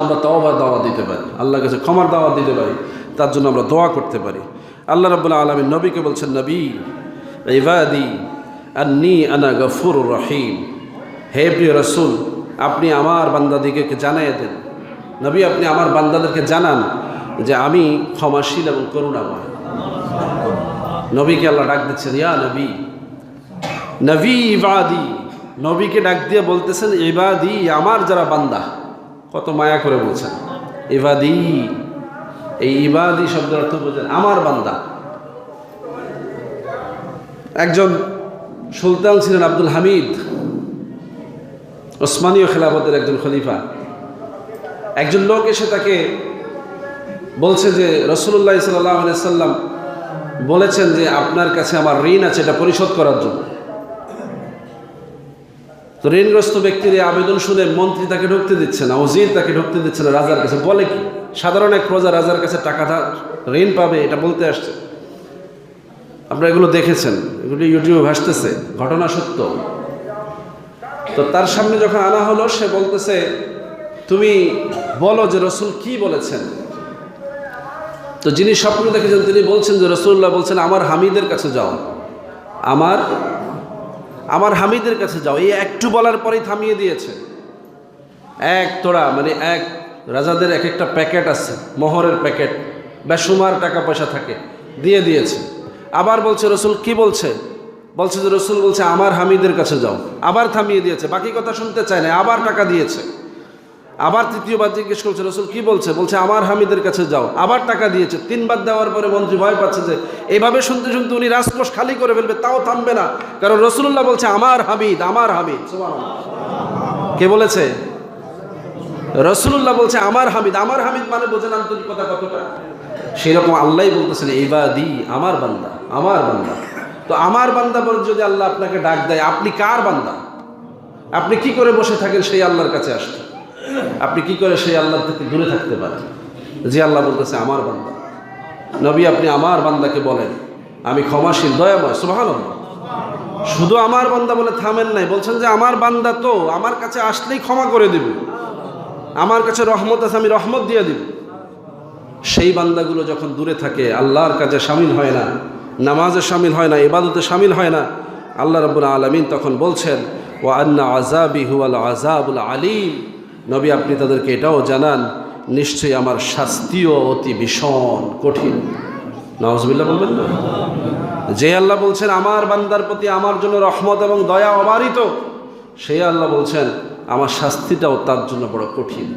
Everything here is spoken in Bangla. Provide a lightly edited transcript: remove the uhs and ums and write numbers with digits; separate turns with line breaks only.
আমরা তওবার দাওয়াত দিতে পারি, আল্লাহর কাছে ক্ষমার দাওয়াত দিতে পারি, তার জন্য আমরা দোয়া করতে পারি। আল্লাহ রাব্বুল আলামিন নবীকে বলছেন, নবী ইবাদি আন্নী আনা গফুরুর রহিম, হে প্রিয় রাসূল, আপনি আমার বান্দাদিগকে জানিয়ে দেন, নবী আপনি আমার বান্দাদেরকে জানান যে আমি ক্ষমাশীল এবং করুণাময়। নবীকে আল্লাহ ডাক দিচ্ছেন, ইয়া নবী, নবী ইবাদি, নবীকে ডাক দিয়ে বলতেছেন ইবাদি, আমার যারা বান্দা, কত মায়া করে বলছেন ইবাদি। এই ইবাদি শব্দের অর্থ বোঝেন আমার বান্দা। একজন সুলতান ছিলেন আব্দুল হামিদ, ওসমানীয় খেলাফতের একজন খলিফা। একজন লোক এসে তাকে বলছে যে রাসূলুল্লাহ সাল্লাল্লাহু আলাইহি সাল্লাম বলেছেন যে আপনার কাছে আমার ঋণ আছে, এটা পরিশোধ করার জন্য। তো ঋণগ্রস্ত ব্যক্তির এই আবেদন শুনে মন্ত্রী তাকে ঢুকতে দিচ্ছে না, ওজির তাকে ঢুকতে দিচ্ছে না রাজার কাছে। বলে কি, সাধারণ এক প্রজা রাজার কাছে টাকা ঋণ পাবে এটা বলতে আসছে? আপনারা এগুলো দেখেছেন, এগুলো ইউটিউবে ভাসতেছে, ঘটনা সত্য। তো তার সামনে যখন আনা হলো, সে বলতেছে তুমি বলো যে রাসূল কি বলেছেন। তো যিনি স্বপ্ন দেখেছেন তিনি বলছেন যে রাসূলুল্লাহ বলছেন আমার হামিদের কাছে যাও, আমার হামিদের কাছে যাও। এই একটু বলার পরেই থামিয়ে দিয়েছে। এক তোড়া মানে এক রাজাদের এক একটা প্যাকেট আছে, মোহরের প্যাকেট, বেসুমার টাকা পয়সা থাকে, দিয়ে দিয়েছে। আবার বলছে রাসূল কি বলছে, বলছে যে রাসূল বলছে আমার হামিদের কাছে যাও। আবার থামিয়ে দিয়েছে, বাকি কথা শুনতে চায় না, আবার টাকা দিয়েছে। আবার তৃতীয়বার জিজ্ঞেস করছে রাসূল কি বলছে, বলছে আমার হামিদের কাছে যাও। আবার টাকা দিয়েছে। তিনবার দেওয়ার পরে মন্ত্রী ভয় পাচ্ছে যে এইভাবে শুনতে শুনতে উনি রাজকোষ খালি করে ফেলবে, তাও থামবে না, কারণ রাসূলুল্লাহ বলছে আমার হামিদ, আমার হামিদ। সুবহানাল্লাহ। কে বলেছে? রাসূলুল্লাহ বলছে আমার হামিদ। আমার হামিদ মানে বোঝেন আন্তরিকতা কতটা। সেরকম আল্লাহই বলতেছেন ইবাদি, আমার বান্দা, আমার বান্দা। তো আমার বান্দা বলে যদি আল্লাহ আপনাকে ডাক দেয়, আপনি কার বান্দা? আপনি কি করে বসে থাকেন সেই আল্লাহর কাছে আসতে? আপনি কি করে সেই আল্লাহর থেকে দূরে থাকতে পারেন? যে আল্লাহ বলতেছে আমার বান্দা। নবী আপনি আমার বান্দাকে বলেন আমি ক্ষমাশীল, দয়াময়। সুবহানাল্লাহ। শুধু আমার বান্দা বলে থামেন নাই, বলছেন যে আমার বান্দা তো আমার কাছে আসলেই ক্ষমা করে দিব, আমার কাছে রহমত আছে, আমি রহমত দিয়ে দিব। সেই বান্দাগুলো যখন দূরে থাকে, আল্লাহর কাজে শামিল হয় না, নামাজে শামিল হয় না, ইবাদতে শামিল হয় না, আল্লাহ রাব্বুল আলামিন তখন বলছেন ওয়া আন্না আযাবি হুয়াল আযাবুল আলীম, নবী আপনি তাদেরকে এটাও জানান নিশ্চয়ই আমার শাস্তিও অতি ভীষণ কঠিন। নাউজুবিল্লাহ বলবেন না? যে আল্লাহ বলছেন আমার বান্দার প্রতি আমার জন্য রহমত এবং দয়া অবারিত, সেই আল্লাহ বলছেন আমার শাস্তিটাও তার জন্য বড় কঠিন।